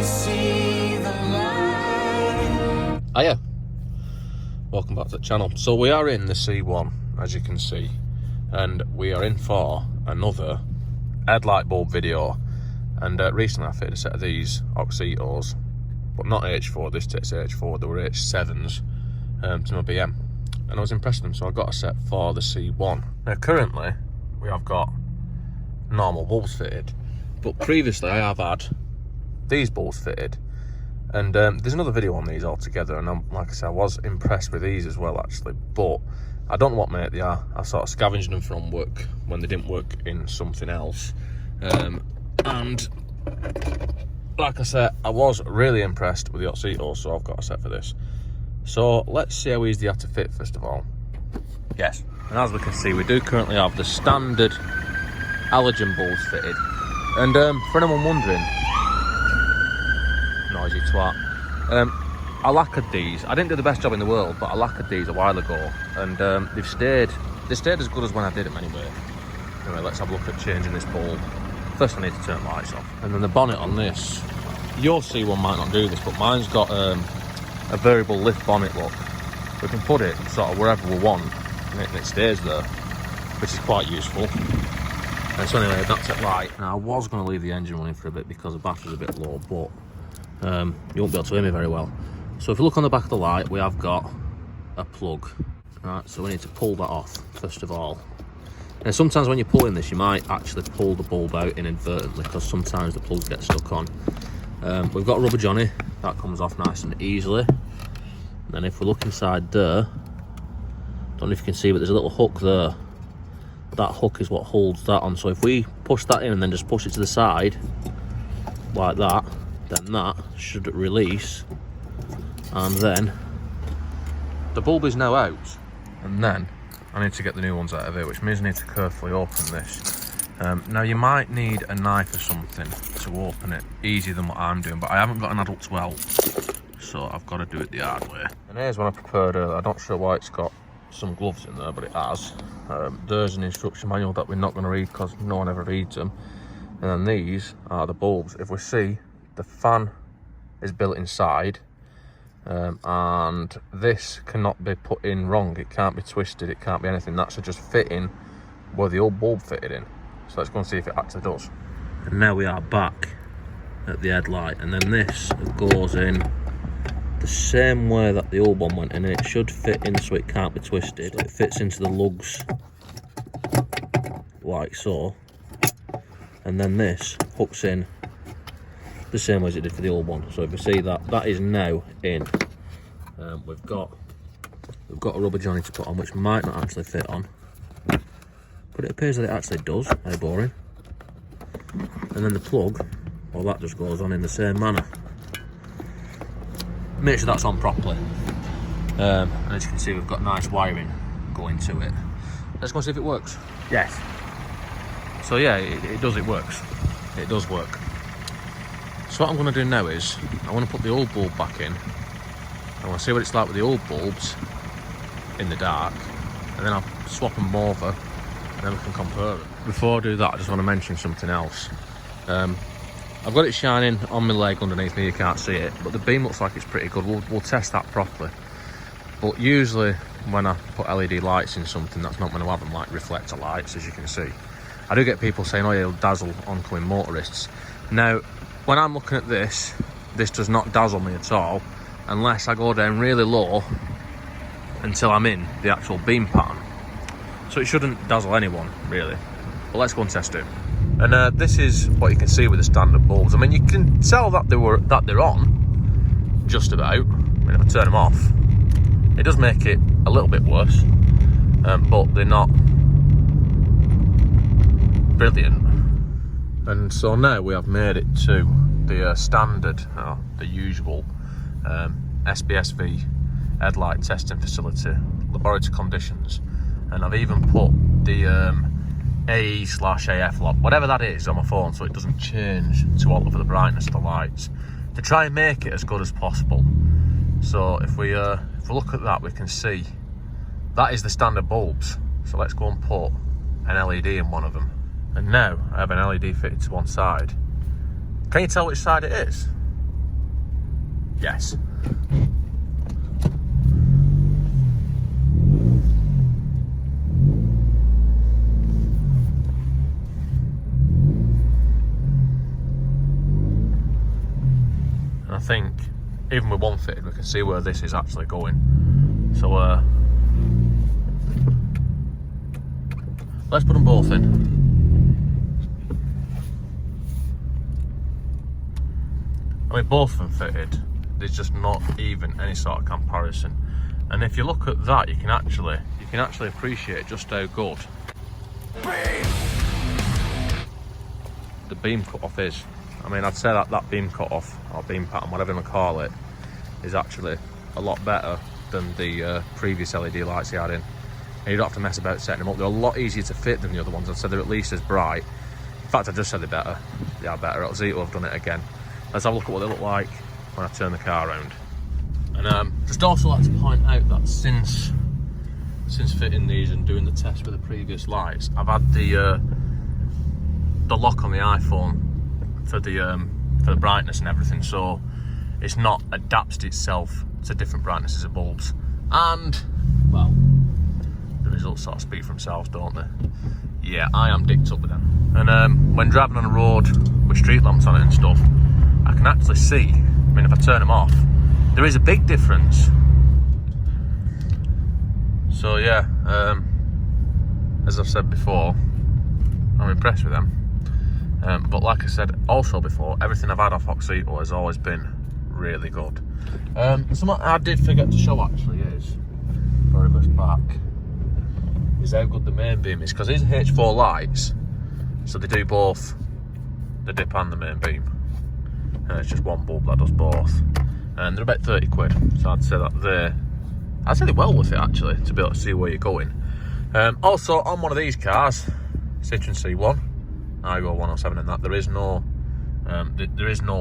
Hiya, welcome back to the channel. So we are in the C1, as you can see, and we are in for another headlight bulb video. And recently I fitted a set of these Auxitos, but not H4, this takes H4, they were H7s to my BM, and I was impressed with them, so I got a set for the C1. Now currently we have got normal bulbs fitted, but previously I have had these bulbs fitted. And there's another video on these altogether, and like I said, I was impressed with these as well actually, but I don't know what mate they are. I sort of scavenged them from work when they didn't work in something else. And like I said, I was really impressed with the Auxito, so I've got a set for this. So let's see how easy they are to fit first of all. Yes, and as we can see, we do currently have the standard halogen bulbs fitted. And for anyone wondering, noisy twat, I lacquered these. I didn't do the best job in the world, but I lacquered these a while ago, and they stayed as good as when I did them anyway. Anyway, let's have a look at changing this bulb. First I need to turn the lights off, and then the bonnet on this, your C1 might not do this, but mine's got a variable lift bonnet look. We can put it sort of wherever we want, and it stays there, which is quite useful. And so anyway, that's it light. Now I was going to leave the engine running for a bit because the battery's a bit low, but you won't be able to hear me very well. So if you look on the back of the light, we have got a plug. Right, so we need to pull that off first of all. And sometimes when you're pulling this, you might actually pull the bulb out inadvertently, because sometimes the plugs get stuck on. We've got a rubber johnny, that comes off nice and easily. And then if we look inside there, don't know if you can see, but there's a little hook there. That hook is what holds that on. So if we push that in and then just push it to the side, like that, then that should release, and then the bulb is now out. And then I need to get the new ones out of here, which means I need to carefully open this. Now you might need a knife or something to open it easier than what I'm doing, but I haven't got an adult to help, so I've got to do it the hard way. And here's one I prepared earlier. I'm not sure why it's got some gloves in there, but it has. There's an instruction manual that we're not going to read because no one ever reads them. And then these are the bulbs. If we see, the fan is built inside, and this cannot be put in wrong. It can't be twisted, it can't be anything. That's just fitting where the old bulb fitted in. So let's go and see if it actually does. And now we are back at the headlight, and then this goes in the same way that the old one went in, and it should fit in so it can't be twisted. It fits into the lugs like so, and then this hooks in the same way as it did for the old one. So if you see that, that is now in. We've got a rubber johnny to put on, which might not actually fit on, but it appears that it actually does. How boring. And then the plug, well, that just goes on in the same manner. Make sure that's on properly. And as you can see, we've got nice wiring going to it. Let's go and see if it works. Yes. So yeah, it works. It does work. So what I'm going to do now is, I want to put the old bulb back in. I want to see what it's like with the old bulbs in the dark, and then I'll swap them over, and then we can compare them. Before I do that, I just want to mention something else. I've got it shining on my leg underneath me, you can't see it, but the beam looks like it's pretty good. We'll test that properly. But usually when I put LED lights in something, that's not when I have them like reflector lights, as you can see. I do get people saying, oh yeah, it'll dazzle oncoming motorists. Now, when I'm looking at this does not dazzle me at all, unless I go down really low until I'm in the actual beam pattern. So it shouldn't dazzle anyone, really. But let's go and test it. And this is what you can see with the standard bulbs. I mean, you can tell that they're on, just about. I mean, if I turn them off, it does make it a little bit worse, but they're not brilliant. And so now we have made it to the standard, the usual SBSV headlight testing facility, laboratory conditions, and I've even put the AE/AF lock, whatever that is, on my phone, so it doesn't change to alter the brightness of the lights, to try and make it as good as possible. So if we look at that, we can see that is the standard bulbs. So let's go and put an LED in one of them. And now I have an LED fitted to one side. Can you tell which side it is? Yes. And I think even with one fitted, we can see where this is actually going. So let's put them both in. I mean, both of them fitted, there's just not even any sort of comparison. And if you look at that, you can actually appreciate just how good the beam cut-off is. I mean, I'd say that beam cut-off, or beam pattern, whatever you want to call it, is actually a lot better than the previous LED lights he had in. And you don't have to mess about setting them up. They're a lot easier to fit than the other ones. I'd say they're at least as bright. In fact, I just said they're better. They are better. Auxito have done it again. Let's have a look at what they look like when I turn the car around. And just also like to point out that since fitting these and doing the test with the previous lights, I've had the lock on the iPhone for the brightness and everything, so it's not adapted itself to different brightnesses of bulbs. And well, the results sort of speak for themselves, don't they? Yeah, I am dicked up with them. And when driving on a road with street lamps on it and stuff, I can actually see, I mean, if I turn them off, there is a big difference. So yeah, as I've said before, I'm impressed with them. But like I said also before, everything I've had off Auxito has always been really good. Something I did forget to show actually is, very best back, is how good the main beam is, because these are H4 lights, so they do both the dip and the main beam. It's just one bulb that does both, and they're about 30 quid, so I'd say that they're well worth it actually, to be able to see where you're going. Also on one of these cars, Citroen C1, Aygo 107, and that there is no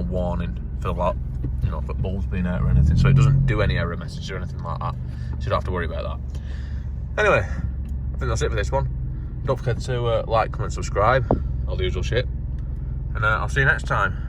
warning for that, you know, for bulbs being out or anything, so it doesn't do any error messages or anything like that, so you don't have to worry about that. Anyway, I think that's it for this one. Don't forget to like, comment, subscribe, all the usual shit, and I'll see you next time.